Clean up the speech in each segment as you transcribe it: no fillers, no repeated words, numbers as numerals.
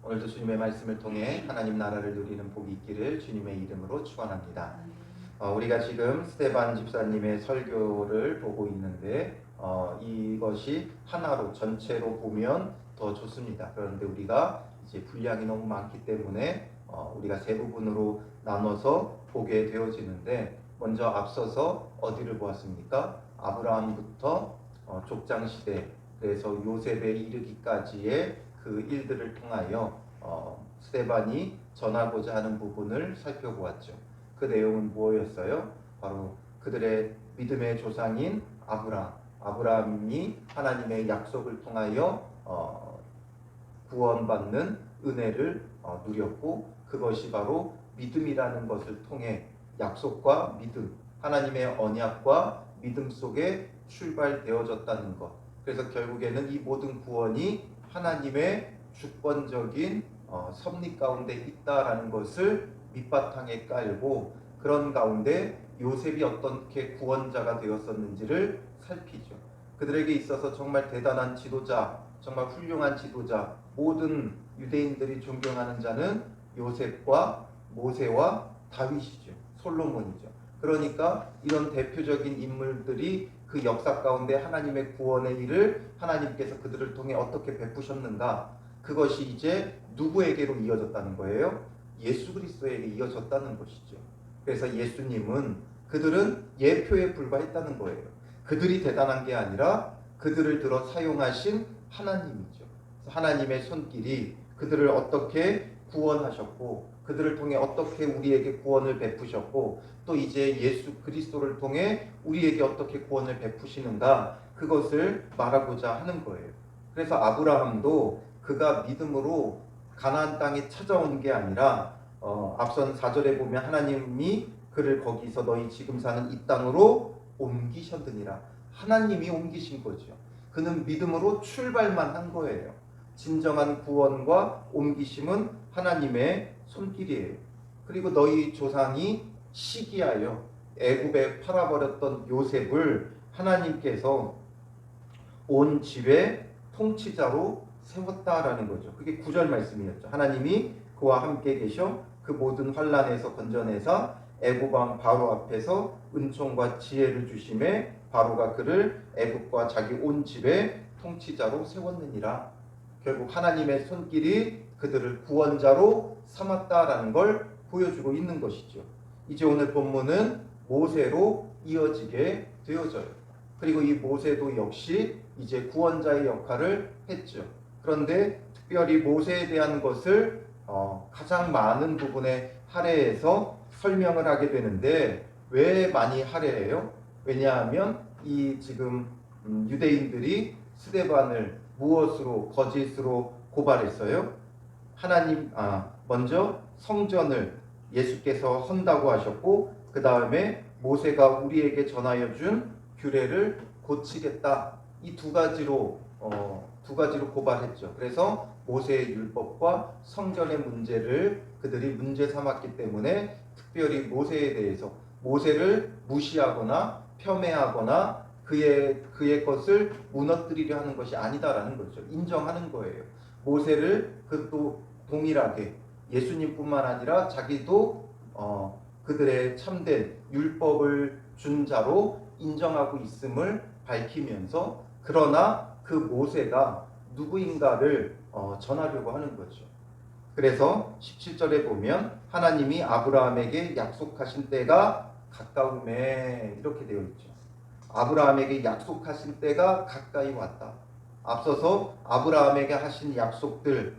오늘도 주님의 말씀을 통해 하나님 나라를 누리는 복이 있기를 주님의 이름으로 축원합니다. 우리가 지금 스테반 집사님의 설교를 보고 있는데 이것이 하나로 전체로 보면 더 좋습니다. 그런데 우리가 이제 분량이 너무 많기 때문에 우리가 세 부분으로 나눠서 보게 되어지는데, 먼저 앞서서 어디를 보았습니까? 아브라함부터 족장 시대, 그래서 요셉에 이르기까지의 그 일들을 통하여 스데반이 전하고자 하는 부분을 살펴보았죠. 그 내용은 무엇이었어요? 바로 그들의 믿음의 조상인 아브라함이 하나님의 약속을 통하여 구원받는 은혜를 누렸고, 그것이 바로 믿음이라는 것을 통해 약속과 믿음, 하나님의 언약과 믿음 속에 출발되어졌다는 것. 그래서 결국에는 이 모든 구원이 하나님의 주권적인 섭리 가운데 있다라는 것을 밑바탕에 깔고, 그런 가운데 요셉이 어떻게 구원자가 되었었는지를 살피죠. 그들에게 있어서 정말 대단한 지도자, 정말 훌륭한 지도자, 모든 유대인들이 존경하는 자는 요셉과 모세와 다윗이죠. 솔로몬이죠. 그러니까 이런 대표적인 인물들이 그 역사 가운데 하나님의 구원의 일을 하나님께서 그들을 통해 어떻게 베푸셨는가, 그것이 이제 누구에게로 이어졌다는 거예요? 예수 그리스도에게 이어졌다는 것이죠. 그래서 예수님은, 그들은 예표에 불과했다는 거예요. 그들이 대단한 게 아니라 그들을 들어 사용하신 하나님이죠. 하나님의 손길이 그들을 어떻게 구원하셨고, 그들을 통해 어떻게 우리에게 구원을 베푸셨고, 또 이제 예수 그리스도를 통해 우리에게 어떻게 구원을 베푸시는가, 그것을 말하고자 하는 거예요. 그래서 아브라함도 그가 믿음으로 가나안 땅에 찾아온 게 아니라 앞선 4절에 보면 하나님이 그를 거기서 너희 지금 사는 이 땅으로 옮기셨느니라. 하나님이 옮기신 거죠. 그는 믿음으로 출발만 한 거예요. 진정한 구원과 옮기심은 하나님의 손길이에요. 그리고 너희 조상이 시기하여 애굽에 팔아버렸던 요셉을 하나님께서 온 집의 통치자로 세웠다라는 거죠. 그게 9절 말씀이었죠. 하나님이 그와 함께 계셔 그 모든 환난에서 건져내사 애굽 왕 바로 앞에서 은총과 지혜를 주심에 바로가 그를 애굽과 자기 온 집의 통치자로 세웠느니라. 결국 하나님의 손길이 그들을 구원자로 삼았다라는 걸 보여주고 있는 것이죠. 이제 오늘 본문은 모세로 이어지게 되어져요. 그리고 이 모세도 역시 이제 구원자의 역할을 했죠. 그런데 특별히 모세에 대한 것을 가장 많은 부분에 할애해서 설명을 하게 되는데, 왜 많이 할애해요? 왜냐하면 이 지금 유대인들이 스데반을 무엇으로, 거짓으로 고발했어요? 먼저 성전을 예수께서 헌다고 하셨고, 그 다음에 모세가 우리에게 전하여 준 규례를 고치겠다. 이 두 가지로 고발했죠. 그래서 모세의 율법과 성전의 문제를 그들이 문제 삼았기 때문에 특별히 모세에 대해서, 모세를 무시하거나 폄훼하거나 그의 것을 무너뜨리려 하는 것이 아니다라는 거죠. 인정하는 거예요. 모세를 그것도 동일하게 예수님뿐만 아니라 자기도 그들의 참된 율법을 준 자로 인정하고 있음을 밝히면서, 그러나 그 모세가 누구인가를 전하려고 하는 거죠. 그래서 17절에 보면 하나님이 아브라함에게 약속하신 때가 가까움에, 이렇게 되어 있죠. 아브라함에게 약속하신 때가 가까이 왔다. 앞서서 아브라함에게 하신 약속들,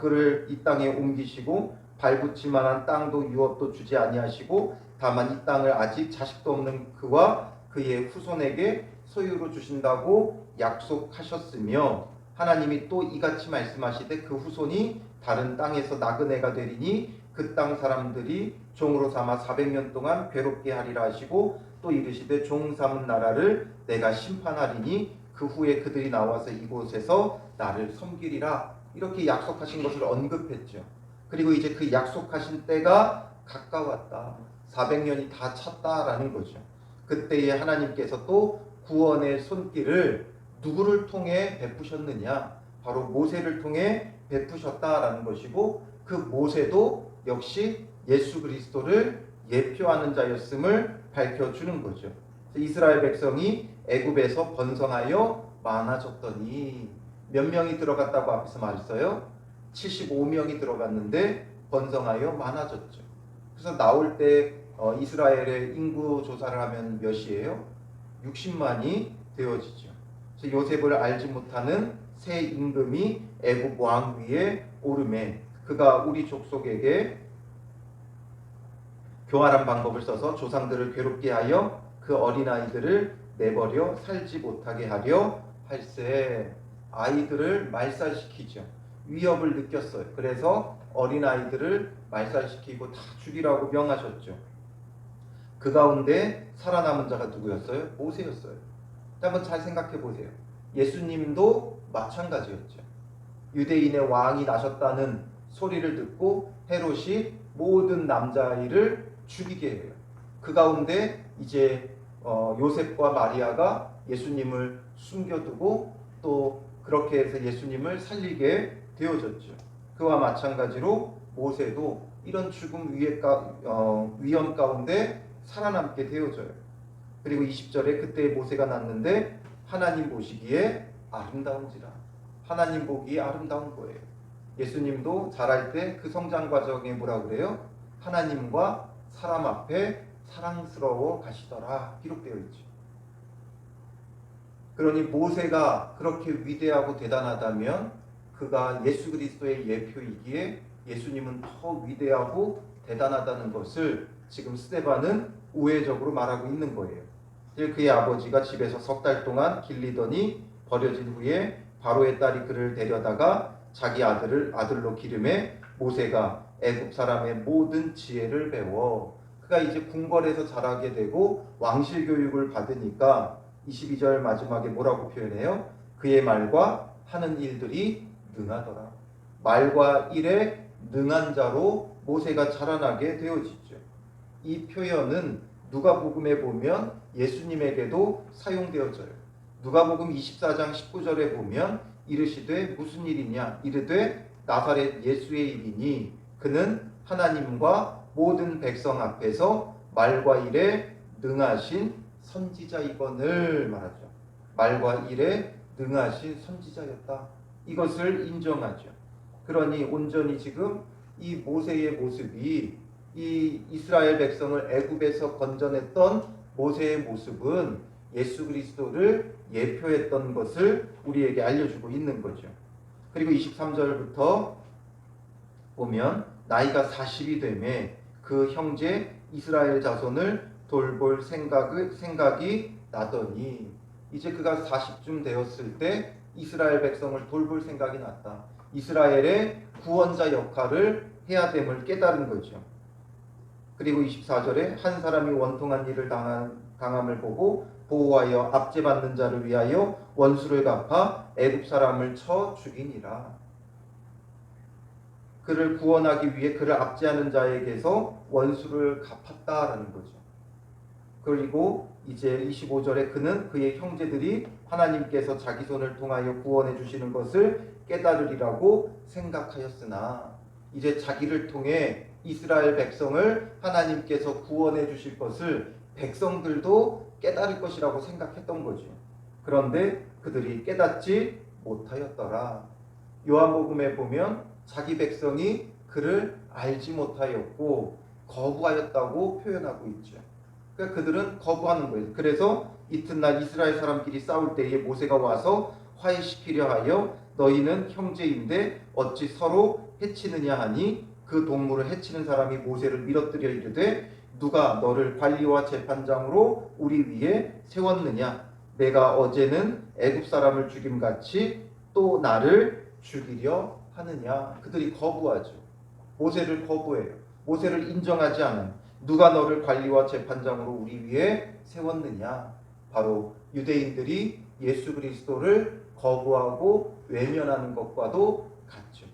그를 이 땅에 옮기시고 발붙일 만한 땅도 유업도 주지 아니하시고 다만 이 땅을 아직 자식도 없는 그와 그의 후손에게 소유로 주신다고 약속하셨으며, 하나님이 또 이같이 말씀하시되 그 후손이 다른 땅에서 나그네가 되리니 그 땅 사람들이 종으로 삼아 400년 동안 괴롭게 하리라 하시고, 또 이르시되 종 삼은 나라를 내가 심판하리니 그 후에 그들이 나와서 이곳에서 나를 섬기리라. 이렇게 약속하신 것을 언급했죠. 그리고 이제 그 약속하신 때가 가까웠다. 400년이 다 찼다라는 거죠. 그때에 하나님께서 또 구원의 손길을 누구를 통해 베푸셨느냐? 바로 모세를 통해 베푸셨다라는 것이고, 그 모세도 역시 예수 그리스도를 예표하는 자였음을 밝혀주는 거죠. 이스라엘 백성이 애굽에서 번성하여 많아졌더니 몇 명이 들어갔다고 앞에서 말했어요? 75명이 들어갔는데 번성하여 많아졌죠. 그래서 나올 때 이스라엘의 인구 조사를 하면 몇이에요? 60만이 되어지죠. 그래서 요셉을 알지 못하는 새 임금이 애굽 왕 위에 오르매 그가 우리 족속에게 교활한 방법을 써서 조상들을 괴롭게 하여 그 어린아이들을 내버려 살지 못하게 하려 할세. 아이들을 말살시키죠. 위협을 느꼈어요. 그래서 어린아이들을 말살시키고 다 죽이라고 명하셨죠. 그 가운데 살아남은 자가 누구였어요? 모세였어요. 한번 잘 생각해 보세요. 예수님도 마찬가지였죠. 유대인의 왕이 나셨다는 소리를 듣고 헤롯이 모든 남자아이를 죽이게 해요. 그 가운데 이제 요셉과 마리아가 예수님을 숨겨두고 또 그렇게 해서 예수님을 살리게 되어졌죠. 그와 마찬가지로 모세도 이런 죽음 위험 가운데 살아남게 되어져요. 그리고 20절에 그때 모세가 났는데 하나님 보시기에 아름다운지라. 하나님 보기에 아름다운 거예요. 예수님도 자랄 때 그 성장 과정에 뭐라 그래요? 하나님과 사람 앞에 사랑스러워 가시더라 기록되어 있죠. 그러니 모세가 그렇게 위대하고 대단하다면 그가 예수 그리스도의 예표이기에 예수님은 더 위대하고 대단하다는 것을 지금 스데반은 우회적으로 말하고 있는 거예요. 그의 아버지가 집에서 석 달 동안 길리더니 버려진 후에 바로의 딸이 그를 데려다가 자기 아들로 기름해 모세가 애굽 사람의 모든 지혜를 배워 그가 이제 궁궐에서 자라게 되고 왕실 교육을 받으니까 22절 마지막에 뭐라고 표현해요? 그의 말과 하는 일들이 능하더라. 말과 일에 능한 자로 모세가 자라나게 되어지죠. 이 표현은 누가복음에 보면 예수님에게도 사용되어져요. 누가복음 24장 19절에 보면 이르시되 무슨 일이냐? 이르되 나사렛 예수의 일이니 그는 하나님과 모든 백성 앞에서 말과 일에 능하신 선지자이거늘 말하죠. 말과 일에 능하신 선지자였다. 이것을 인정하죠. 그러니 온전히 지금 이 모세의 모습이 이 이스라엘 백성을 애굽에서 건져냈던 모세의 모습은 예수 그리스도를 예표했던 것을 우리에게 알려주고 있는 거죠. 그리고 23절부터 보면 나이가 40이 되매 그 형제 이스라엘 자손을 돌볼 생각이 나더니 이제 그가 40쯤 되었을 때 이스라엘 백성을 돌볼 생각이 났다. 이스라엘의 구원자 역할을 해야 됨을 깨달은 거죠. 그리고 24절에 한 사람이 원통한 일을 당함을 보고 보호하여 압제받는 자를 위하여 원수를 갚아 애굽 사람을 쳐 죽이니라. 그를 구원하기 위해 그를 압제하는 자에게서 원수를 갚았다라는 거죠. 그리고 이제 25절에 그는 그의 형제들이 하나님께서 자기 손을 통하여 구원해 주시는 것을 깨달으리라고 생각하였으나 이제 자기를 통해 이스라엘 백성을 하나님께서 구원해 주실 것을 백성들도 깨달을 것이라고 생각했던 거죠. 그런데 그들이 깨닫지 못하였더라. 요한복음에 보면 자기 백성이 그를 알지 못하였고 거부하였다고 표현하고 있죠. 그러니까 그들은 거부하는 거예요. 그래서 이튿날 이스라엘 사람끼리 싸울 때에 모세가 와서 화해시키려 하여 너희는 형제인데 어찌 서로 해치느냐 하니 그 동물을 해치는 사람이 모세를 밀어뜨려 이르되 누가 너를 관리와 재판장으로 우리 위에 세웠느냐? 내가 어제는 애굽 사람을 죽임같이 또 나를 죽이려 하느냐? 그들이 거부하죠. 모세를 거부해요. 모세를 인정하지 않은 누가 너를 관리와 재판장으로 우리 위에 세웠느냐? 바로 유대인들이 예수 그리스도를 거부하고 외면하는 것과도 같죠.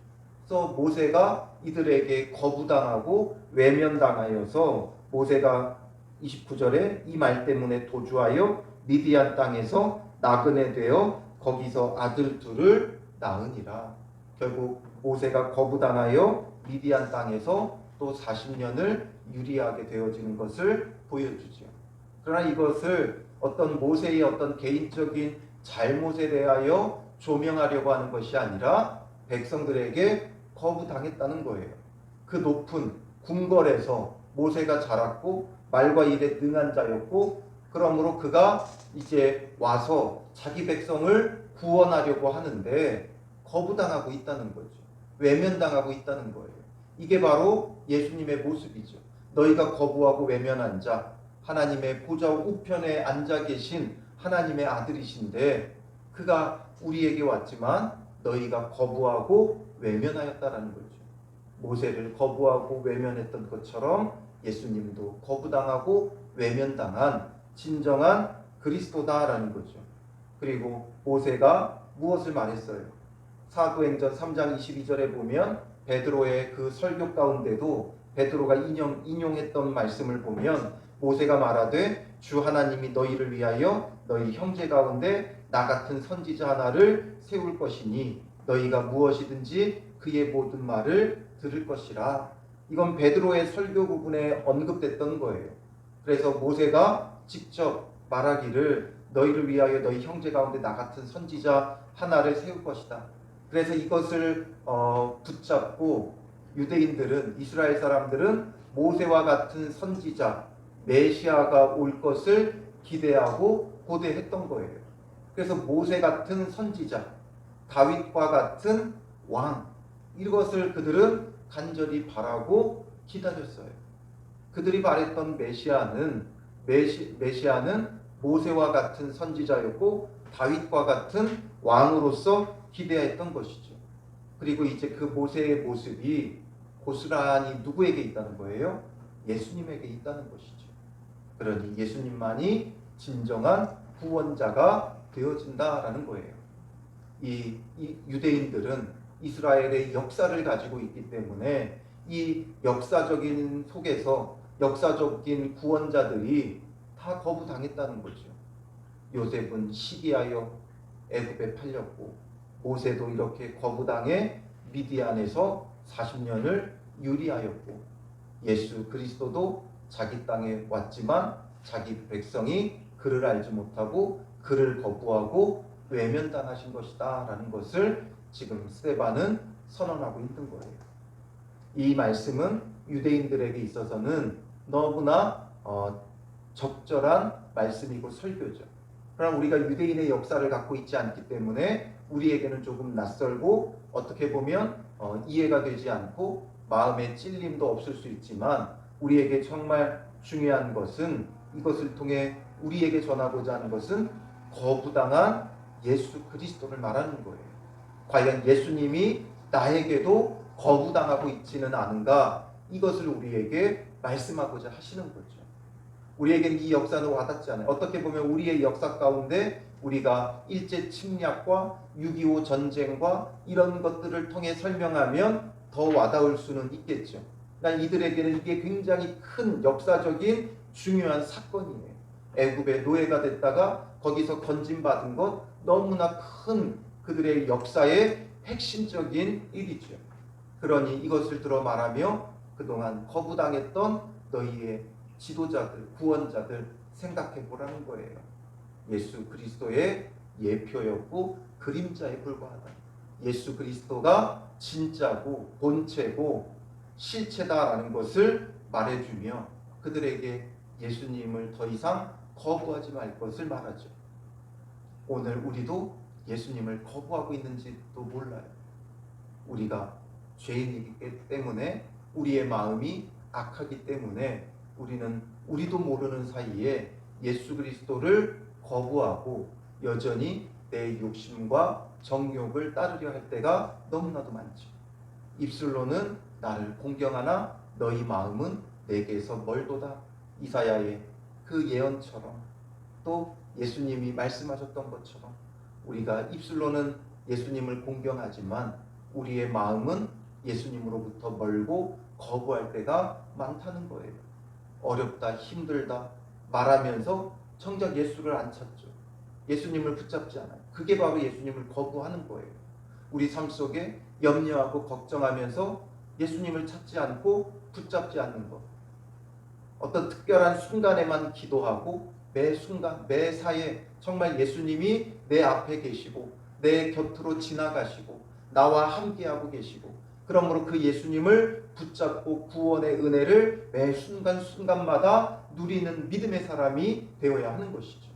그래서 모세가 이들에게 거부당하고 외면당하여서 모세가 29절에 이 말 때문에 도주하여 미디안 땅에서 나그네 되어 거기서 아들 둘을 낳으니라. 결국 모세가 거부당하여 미디안 땅에서 또 40년을 유리하게 되어지는 것을 보여주죠. 그러나 이것을 어떤 모세의 어떤 개인적인 잘못에 대하여 조명하려고 하는 것이 아니라 백성들에게 거부당했다는 거예요. 그 높은 궁궐에서 모세가 자랐고 말과 일에 능한 자였고, 그러므로 그가 이제 와서 자기 백성을 구원하려고 하는데 거부당하고 있다는 거죠. 외면당하고 있다는 거예요. 이게 바로 예수님의 모습이죠. 너희가 거부하고 외면한 자, 하나님의 보좌 우편에 앉아 계신 하나님의 아들이신데 그가 우리에게 왔지만 너희가 거부하고 외면하였다라는 거죠. 모세를 거부하고 외면했던 것처럼 예수님도 거부당하고 외면당한 진정한 그리스도다라는 거죠. 그리고 모세가 무엇을 말했어요? 사도행전 3장 22절에 보면 베드로의 그 설교 가운데도 베드로가 인용했던 말씀을 보면 모세가 말하되 주 하나님이 너희를 위하여 너희 형제 가운데 나 같은 선지자 하나를 세울 것이니 너희가 무엇이든지 그의 모든 말을 들을 것이라. 이건 베드로의 설교 부분에 언급됐던 거예요. 그래서 모세가 직접 말하기를 너희를 위하여 너희 형제 가운데 나 같은 선지자 하나를 세울 것이다. 그래서 이것을 붙잡고 유대인들은, 이스라엘 사람들은 모세와 같은 선지자 메시아가 올 것을 기대하고 고대했던 거예요. 그래서 모세 같은 선지자, 다윗과 같은 왕, 이것을 그들은 간절히 바라고 기다렸어요. 그들이 바랬던 메시아는 모세와 같은 선지자였고 다윗과 같은 왕으로서 기대했던 것이죠. 그리고 이제 그 모세의 모습이 고스란히 누구에게 있다는 거예요? 예수님에게 있다는 것이죠. 그러니 예수님만이 진정한 구원자가 되어진다라는 거예요. 이 유대인들은 이스라엘의 역사를 가지고 있기 때문에 이 역사적인 속에서 역사적인 구원자들이 다 거부당했다는 거죠. 요셉은 시기하여 애굽에 팔렸고 모세도 이렇게 거부당해 미디안에서 40년을 유리하였고 예수 그리스도도 자기 땅에 왔지만 자기 백성이 그를 알지 못하고 그를 거부하고 외면당하신 것이다 라는 것을 지금 스데반은 선언하고 있는 거예요. 이 말씀은 유대인들에게 있어서는 너무나 적절한 말씀이고 설교죠. 그러나 우리가 유대인의 역사를 갖고 있지 않기 때문에 우리에게는 조금 낯설고 어떻게 보면 이해가 되지 않고 마음에 찔림도 없을 수 있지만 우리에게 정말 중요한 것은 이것을 통해 우리에게 전하고자 하는 것은 거부당한 예수 그리스도를 말하는 거예요. 과연 예수님이 나에게도 거부당하고 있지는 않은가? 이것을 우리에게 말씀하고자 하시는 거죠. 우리에게는 이 역사는 와닿지 않아요. 어떻게 보면 우리의 역사 가운데 우리가 일제 침략과 6.25 전쟁과 이런 것들을 통해 설명하면 더 와닿을 수는 있겠죠. 그러니까 이들에게는 이게 굉장히 큰 역사적인 중요한 사건이에요. 애굽의 노예가 됐다가 거기서 건진받은 것, 너무나 큰 그들의 역사의 핵심적인 일이죠. 그러니 이것을 들어 말하며 그동안 거부당했던 너희의 지도자들, 구원자들 생각해 보라는 거예요. 예수 그리스도의 예표였고 그림자에 불과하다. 예수 그리스도가 진짜고 본체고 실체다라는 것을 말해주며 그들에게 예수님을 더 이상 거부하지 말 것을 말하죠. 오늘 우리도 예수님을 거부하고 있는지도 몰라요. 우리가 죄인이기 때문에 우리의 마음이 악하기 때문에 우리도 모르는 사이에 예수 그리스도를 거부하고 여전히 내 욕심과 정욕을 따르려 할 때가 너무나도 많죠. 입술로는 나를 공경하나 너희 마음은 내게서 멀도다. 이사야의 그 예언처럼 또 예수님이 말씀하셨던 것처럼 우리가 입술로는 예수님을 공경하지만 우리의 마음은 예수님으로부터 멀고 거부할 때가 많다는 거예요. 어렵다, 힘들다 말하면서 정작 예수를 안 찾죠. 예수님을 붙잡지 않아요. 그게 바로 예수님을 거부하는 거예요. 우리 삶 속에 염려하고 걱정하면서 예수님을 찾지 않고 붙잡지 않는 것. 어떤 특별한 순간에만 기도하고 매 순간 매 사이에 정말 예수님이 내 앞에 계시고 내 곁으로 지나가시고 나와 함께하고 계시고, 그러므로 그 예수님을 붙잡고 구원의 은혜를 매 순간순간마다 누리는 믿음의 사람이 되어야 하는 것이죠.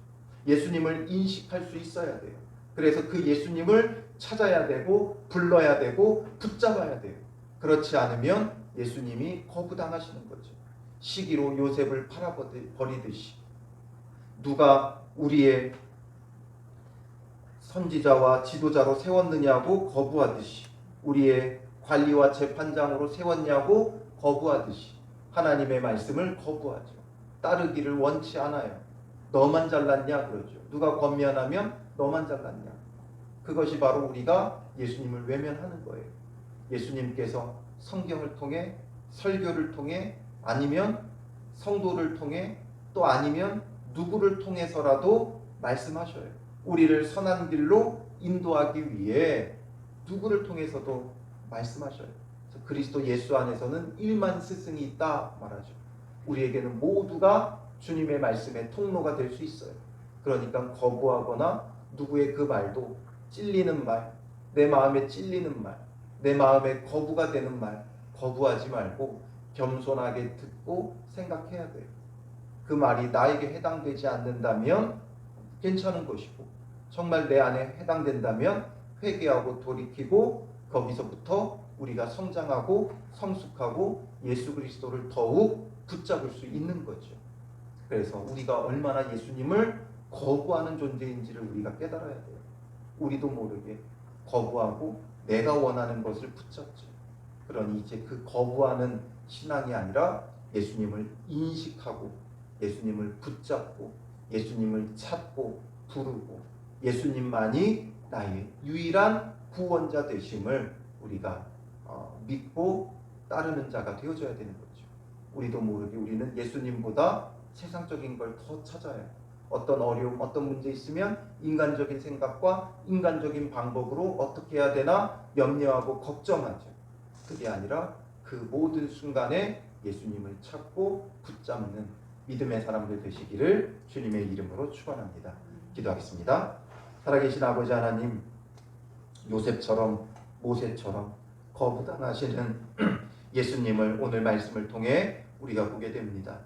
예수님을 인식할 수 있어야 돼요. 그래서 그 예수님을 찾아야 되고 불러야 되고 붙잡아야 돼요. 그렇지 않으면 예수님이 거부당하시는 거죠. 시기로 요셉을 팔아버리듯이, 누가 우리의 선지자와 지도자로 세웠느냐고 거부하듯이, 우리의 관리와 재판장으로 세웠냐고 거부하듯이 하나님의 말씀을 거부하죠. 따르기를 원치 않아요. 너만 잘났냐 그러죠. 누가 권면하면 너만 잘났냐. 그것이 바로 우리가 예수님을 외면하는 거예요. 예수님께서 성경을 통해, 설교를 통해, 아니면 성도를 통해, 또 아니면 누구를 통해서라도 말씀하셔요. 우리를 선한 길로 인도하기 위해 누구를 통해서도 말씀하셔요. 그리스도 예수 안에서는 1만 스승이 있다 말하죠. 우리에게는 모두가 주님의 말씀의 통로가 될 수 있어요. 그러니까 거부하거나 누구의 그 말도, 찔리는 말, 내 마음에 찔리는 말, 내 마음에 거부가 되는 말 거부하지 말고 겸손하게 듣고 생각해야 돼요. 그 말이 나에게 해당되지 않는다면 괜찮은 것이고, 정말 내 안에 해당된다면 회개하고 돌이키고 거기서부터 우리가 성장하고 성숙하고 예수 그리스도를 더욱 붙잡을 수 있는 거죠. 그래서 우리가 얼마나 예수님을 거부하는 존재인지를 우리가 깨달아야 돼요. 우리도 모르게 거부하고 내가 원하는 것을 붙잡죠. 그러니 이제 그 거부하는 신앙이 아니라 예수님을 인식하고 예수님을 붙잡고 예수님을 찾고 부르고 예수님만이 나의 유일한 구원자 되심을 우리가 믿고 따르는 자가 되어져야 되는 거죠. 우리도 모르게 우리는 예수님보다 세상적인 걸 더 찾아요. 어떤 어려움, 어떤 문제 있으면 인간적인 생각과 인간적인 방법으로 어떻게 해야 되나 염려하고 걱정하죠. 그게 아니라 그 모든 순간에 예수님을 찾고 붙잡는 믿음의 사람들 되시기를 주님의 이름으로 축원합니다. 기도하겠습니다. 살아계신 아버지 하나님, 요셉처럼 모세처럼 거부당하시는 예수님을 오늘 말씀을 통해 우리가 보게 됩니다.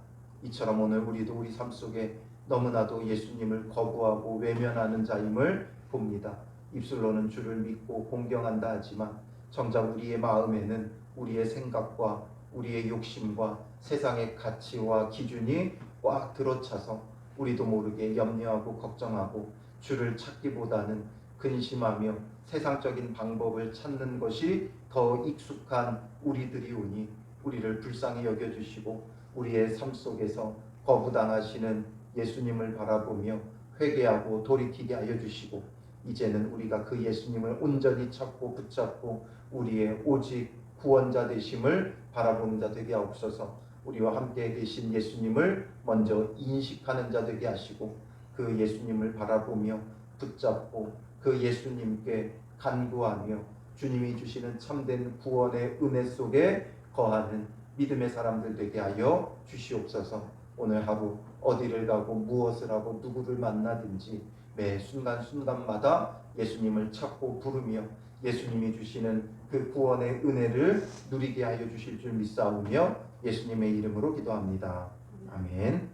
이처럼 오늘 우리도 우리 삶 속에 너무나도 예수님을 거부하고 외면하는 자임을 봅니다. 입술로는 주를 믿고 공경한다 하지만 정작 우리의 마음에는 우리의 생각과 우리의 욕심과 세상의 가치와 기준이 꽉 들어차서 우리도 모르게 염려하고 걱정하고 주를 찾기보다는 근심하며 세상적인 방법을 찾는 것이 더 익숙한 우리들이오니 우리를 불쌍히 여겨주시고 우리의 삶 속에서 거부당하시는 예수님을 바라보며 회개하고 돌이키게 하여 주시고, 이제는 우리가 그 예수님을 온전히 찾고 붙잡고 우리의 오직 구원자 되심을 바라보는 자 되게 하옵소서. 우리와 함께 계신 예수님을 먼저 인식하는 자 되게 하시고 그 예수님을 바라보며 붙잡고 그 예수님께 간구하며 주님이 주시는 참된 구원의 은혜 속에 거하는 믿음의 사람들 되게 하여 주시옵소서. 오늘 하루 어디를 가고 무엇을 하고 누구를 만나든지 매 순간순간마다 예수님을 찾고 부르며 예수님이 주시는 그 구원의 은혜를 누리게 하여 주실 줄 믿사오며 예수님의 이름으로 기도합니다. 아멘.